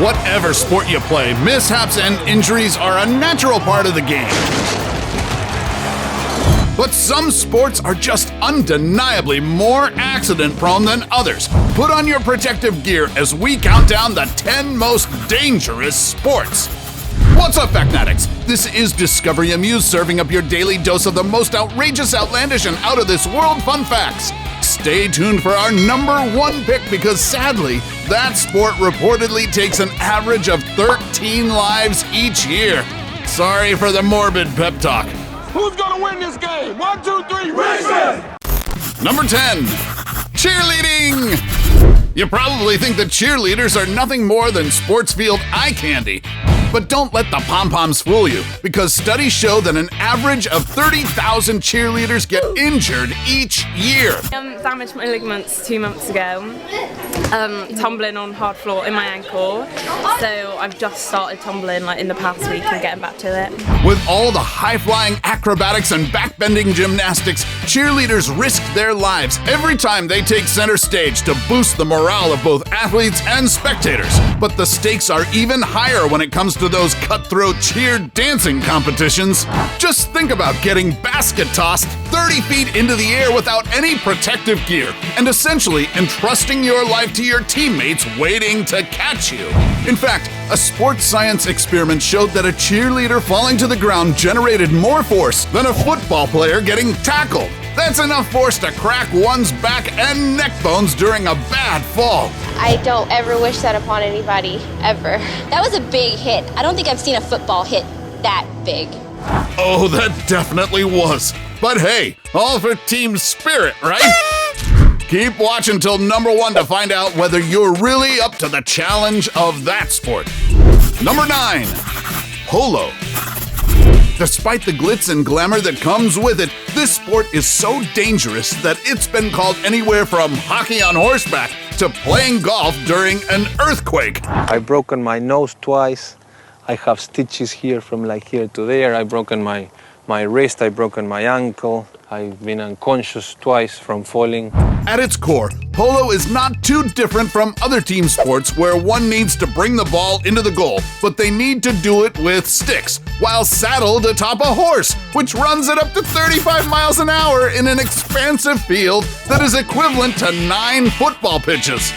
Whatever sport you play, mishaps and injuries are a natural part of the game. But some sports are just undeniably more accident-prone than others. Put on your protective gear as we count down the 10 most dangerous sports. What's up, Factnatics? This is Discovery Amuse, serving up your daily dose of the most outrageous, outlandish, and out-of-this-world fun facts. Stay tuned for our number one pick because, sadly, that sport reportedly takes an average of 13 lives each year. Sorry for the morbid pep talk. Who's gonna win this game? 1, 2, 3, race! Number 10. Cheerleading! You probably think that cheerleaders are nothing more than sports field eye candy. But don't let the pom-poms fool you, because studies show that an average of 30,000 cheerleaders get injured each year. Damaged my ligaments 2 months ago, tumbling on hard floor in my ankle. So I've just started tumbling in the past week and getting back to it. With all the high-flying acrobatics and back-bending gymnastics, cheerleaders risk their lives every time they take center stage to boost the morale of both athletes and spectators. But the stakes are even higher when it comes to those cutthroat cheer dancing competitions. Just think about getting basket tossed 30 feet into the air without any protective gear and essentially entrusting your life to your teammates waiting to catch you. In fact, a sports science experiment showed that a cheerleader falling to the ground generated more force than a football player getting tackled. That's enough force to crack one's back and neck bones during a bad fall. I don't ever wish that upon anybody, ever. That was a big hit. I don't think I've seen a football hit that big. Oh, that definitely was. But hey, all for team spirit, right? Keep watching till number 1 to find out whether you're really up to the challenge of that sport. Number 9. Polo. Despite the glitz and glamour that comes with it, this sport is so dangerous that it's been called anywhere from hockey on horseback to playing golf during an earthquake. I've broken my nose twice. I have stitches here from here to there. I've broken my wrist, I've broken my ankle. I've been unconscious twice from falling. At its core, polo is not too different from other team sports where one needs to bring the ball into the goal, but they need to do it with sticks, while saddled atop a horse, which runs at up to 35 miles an hour in an expansive field that is equivalent to 9 football pitches.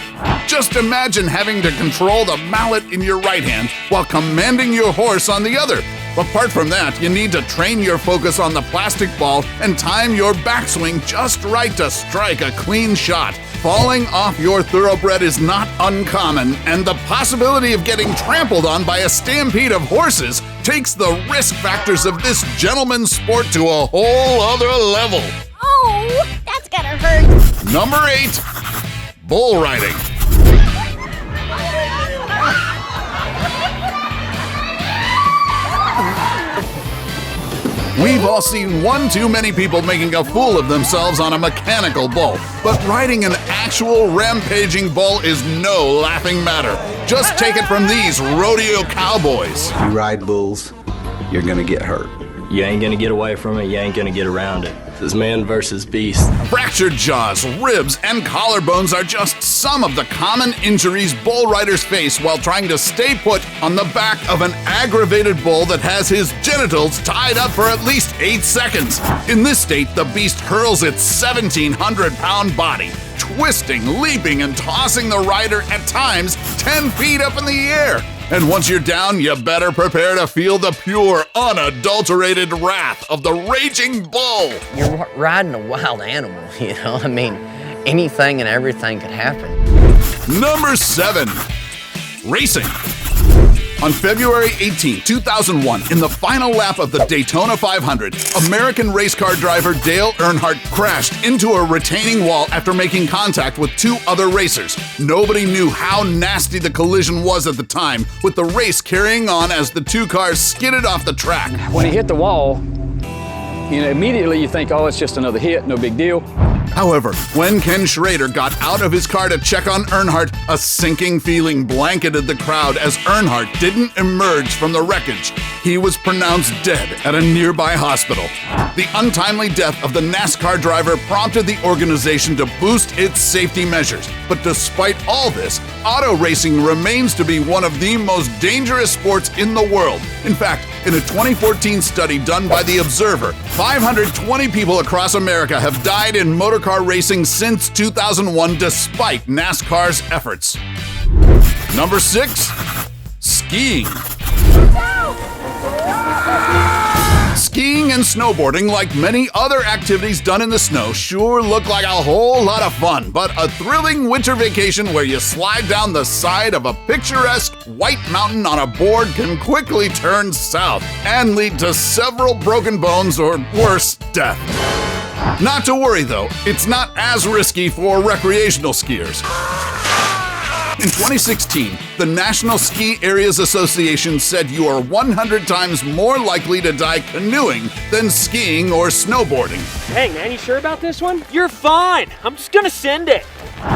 Just imagine having to control the mallet in your right hand while commanding your horse on the other. Apart from that, you need to train your focus on the plastic ball and time your backswing just right to strike a clean shot. Falling off your thoroughbred is not uncommon, and the possibility of getting trampled on by a stampede of horses takes the risk factors of this gentleman's sport to a whole other level. Oh, that's gonna hurt. Number 8. Bull riding. We've all seen one too many people making a fool of themselves on a mechanical bull, but riding an actual rampaging bull is no laughing matter. Just take it from these rodeo cowboys. You ride bulls, you're gonna get hurt. You ain't gonna get away from it, you ain't gonna get around it. This is man versus beast. Fractured jaws, ribs, and collarbones are just some of the common injuries bull riders face while trying to stay put on the back of an aggravated bull that has his genitals tied up for at least 8 seconds. In this state, the beast hurls its 1,700-pound body, twisting, leaping, and tossing the rider at times 10 feet up in the air. And once you're down, you better prepare to feel the pure, unadulterated wrath of the raging bull. You're riding a wild animal, anything and everything could happen. Number 7. Racing. On February 18, 2001, in the final lap of the Daytona 500, American race car driver Dale Earnhardt crashed into a retaining wall after making contact with 2 other racers. Nobody knew how nasty the collision was at the time, with the race carrying on as the 2 cars skidded off the track. When he hit the wall, immediately you think, oh, it's just another hit, no big deal. However, when Ken Schrader got out of his car to check on Earnhardt, a sinking feeling blanketed the crowd as Earnhardt didn't emerge from the wreckage. He was pronounced dead at a nearby hospital. The untimely death of the NASCAR driver prompted the organization to boost its safety measures. But despite all this, auto racing remains to be one of the most dangerous sports in the world. In fact, in a 2014 study done by The Observer, 520 people across America have died in motorcar racing since 2001 despite NASCAR's efforts. Number 6. Skiing. Skiing and snowboarding, like many other activities done in the snow, sure look like a whole lot of fun, but a thrilling winter vacation where you slide down the side of a picturesque white mountain on a board can quickly turn south and lead to several broken bones or worse, death. Not to worry though, it's not as risky for recreational skiers. In 2016, the National Ski Areas Association said you are 100 times more likely to die canoeing than skiing or snowboarding. Hey man, you sure about this one? You're fine. I'm just gonna send it.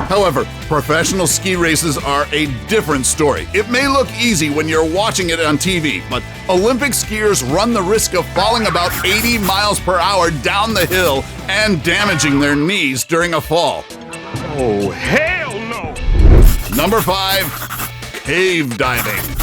However, professional ski races are a different story. It may look easy when you're watching it on TV, but Olympic skiers run the risk of falling about 80 miles per hour down the hill and damaging their knees during a fall. Oh, hell no! Number 5. Cave diving.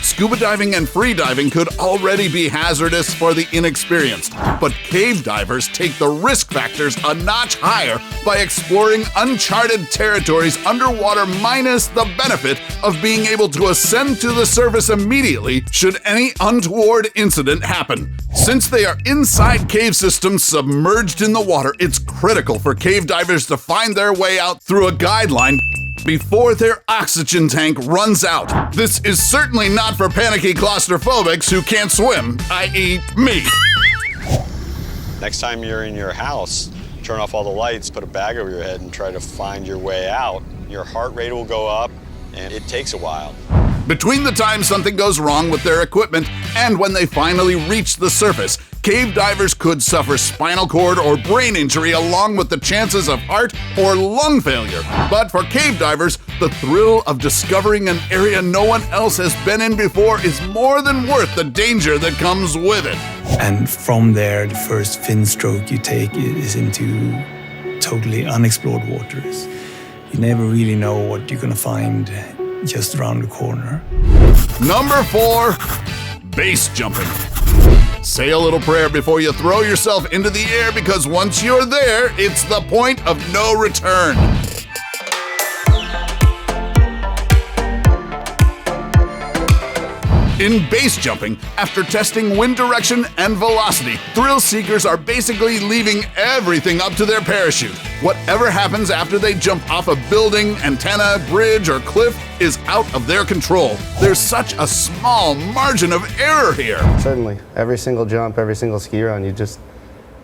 Scuba diving and free diving could already be hazardous for the inexperienced, but cave divers take the risk factors a notch higher by exploring uncharted territories underwater, minus the benefit of being able to ascend to the surface immediately should any untoward incident happen. Since they are inside cave systems submerged in the water, it's critical for cave divers to find their way out through a guideline before their oxygen tank runs out. This is certainly not for panicky claustrophobics who can't swim, i.e. me. Next time you're in your house, turn off all the lights, put a bag over your head and try to find your way out. Your heart rate will go up and it takes a while. Between the time something goes wrong with their equipment and when they finally reach the surface, cave divers could suffer spinal cord or brain injury along with the chances of heart or lung failure. But for cave divers, the thrill of discovering an area no one else has been in before is more than worth the danger that comes with it. And from there, the first fin stroke you take is into totally unexplored waters. You never really know what you're gonna find just around the corner. Number 4. Base jumping. Say a little prayer before you throw yourself into the air, because once you're there, it's the point of no return. In base jumping, after testing wind direction and velocity, thrill seekers are basically leaving everything up to their parachute. Whatever happens after they jump off a building, antenna, bridge, or cliff is out of their control. There's such a small margin of error here. Certainly. Every single jump, every single ski run, you just,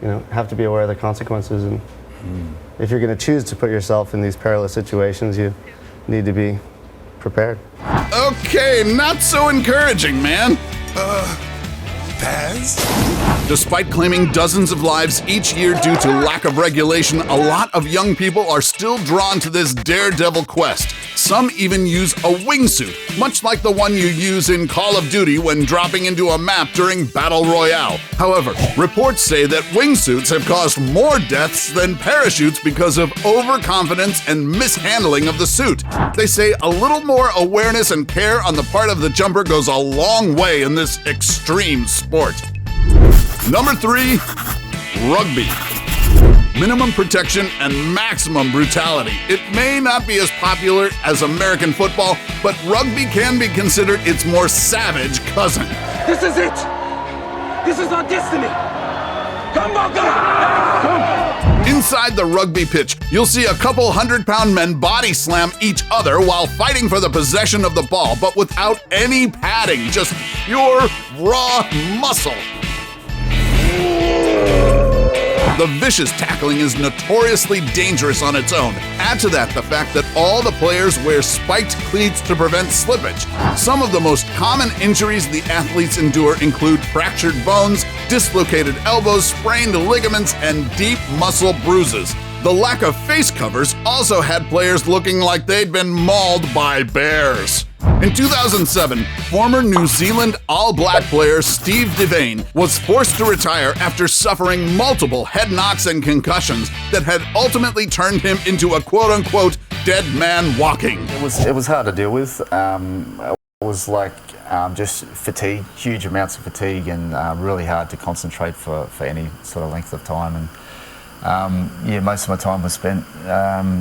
have to be aware of the consequences. And if you're going to choose to put yourself in these perilous situations, you need to be prepared. Okay, not so encouraging, man. Pass? Despite claiming dozens of lives each year due to lack of regulation, a lot of young people are still drawn to this daredevil quest. Some even use a wingsuit, much like the one you use in Call of Duty when dropping into a map during Battle Royale. However, reports say that wingsuits have caused more deaths than parachutes because of overconfidence and mishandling of the suit. They say a little more awareness and care on the part of the jumper goes a long way in this extreme sport. Number 3, rugby. Minimum protection and maximum brutality. It may not be as popular as American football, but rugby can be considered its more savage cousin. This is it! This is our destiny! Come on, come! Inside the rugby pitch, you'll see a couple 100-pound men body slam each other while fighting for the possession of the ball, but without any padding, just pure, raw muscle. The vicious tackling is notoriously dangerous on its own. Add to that the fact that all the players wear spiked cleats to prevent slippage. Some of the most common injuries the athletes endure include fractured bones, dislocated elbows, sprained ligaments, and deep muscle bruises. The lack of face covers also had players looking like they'd been mauled by bears. In 2007, former New Zealand All Black player Steve Devane was forced to retire after suffering multiple head knocks and concussions that had ultimately turned him into a quote-unquote dead man walking. It was hard to deal with. It was like just fatigue, huge amounts of fatigue, and really hard to concentrate for any sort of length of time. And yeah, most of my time was spent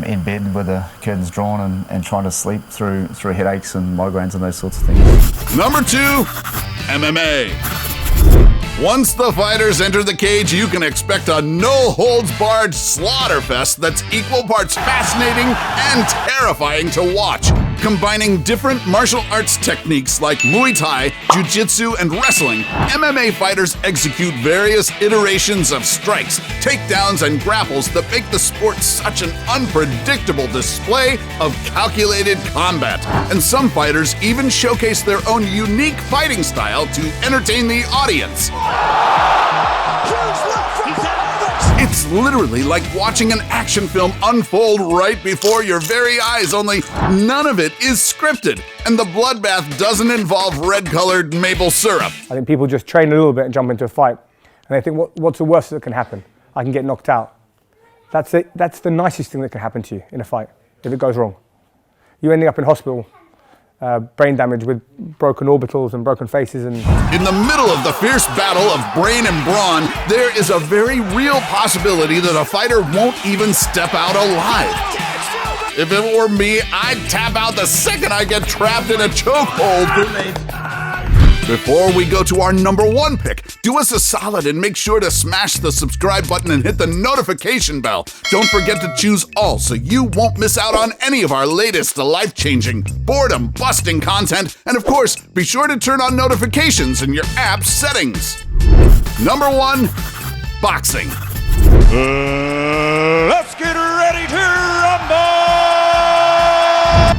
in bed with the curtains drawn and trying to sleep through headaches and migraines and those sorts of things. Number 2, MMA. Once the fighters enter the cage, you can expect a no-holds-barred slaughterfest that's equal parts fascinating and terrifying to watch. Combining different martial arts techniques like Muay Thai, Jiu-Jitsu, and wrestling, MMA fighters execute various iterations of strikes, takedowns, and grapples that make the sport such an unpredictable display of calculated combat. And some fighters even showcase their own unique fighting style to entertain the audience. It's literally like watching an action film unfold right before your very eyes, only none of it is scripted, and the bloodbath doesn't involve red-colored maple syrup. I think people just train a little bit and jump into a fight, and they think, what's the worst that can happen? I can get knocked out. That's the nicest thing that can happen to you in a fight, if it goes wrong. You ending up in hospital, brain damage with broken orbitals and broken faces. And in the middle of the fierce battle of brain and brawn, there is a very real possibility that a fighter won't even step out alive. If it were me, I'd tap out the second I get trapped in a chokehold. Before we go to our number 1 pick, do us a solid and make sure to smash the subscribe button and hit the notification bell. Don't forget to choose all so you won't miss out on any of our latest life-changing, boredom-busting content. And of course, be sure to turn on notifications in your app's settings. Number 1, boxing. Let's get ready to rumble!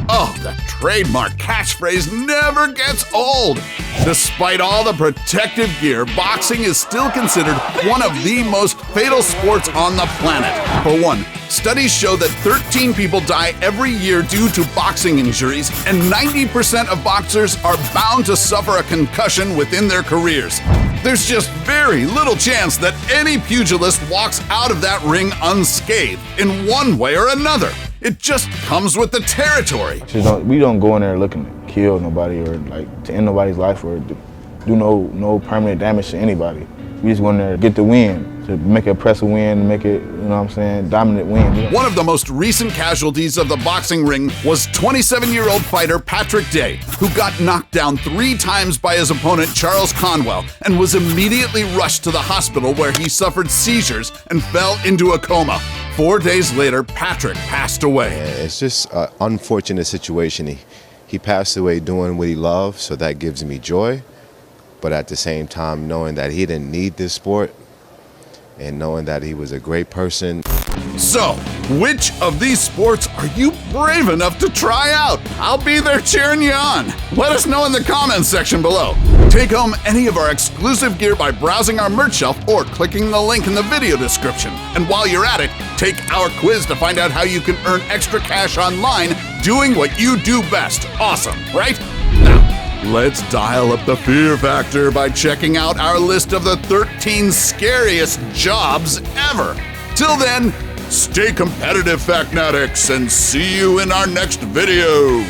Oh, the trademark catchphrase never gets old. Despite all the protective gear, boxing is still considered one of the most fatal sports on the planet. For one, studies show that 13 people die every year due to boxing injuries, and 90% of boxers are bound to suffer a concussion within their careers. There's just very little chance that any pugilist walks out of that ring unscathed in one way or another. It just comes with the territory. We don't go in there looking to kill nobody or like to end nobody's life or to do no permanent damage to anybody. We just go in there to get the win, to make it impressive win, make it, you know what I'm saying, dominant win. One of the most recent casualties of the boxing ring was 27-year-old fighter Patrick Day, who got knocked down 3 times by his opponent Charles Conwell and was immediately rushed to the hospital where he suffered seizures and fell into a coma. 4 days later, Patrick passed away. It's just an unfortunate situation. He passed away doing what he loved, so that gives me joy. But at the same time, knowing that he didn't need this sport and knowing that he was a great person. So, which of these sports are you brave enough to try out? I'll be there cheering you on. Let us know in the comments section below. Take home any of our exclusive gear by browsing our merch shelf or clicking the link in the video description. And while you're at it, take our quiz to find out how you can earn extra cash online doing what you do best. Awesome, right? Now, let's dial up the fear factor by checking out our list of the 13 scariest jobs ever. Till then, stay competitive, Factnatics, and see you in our next video.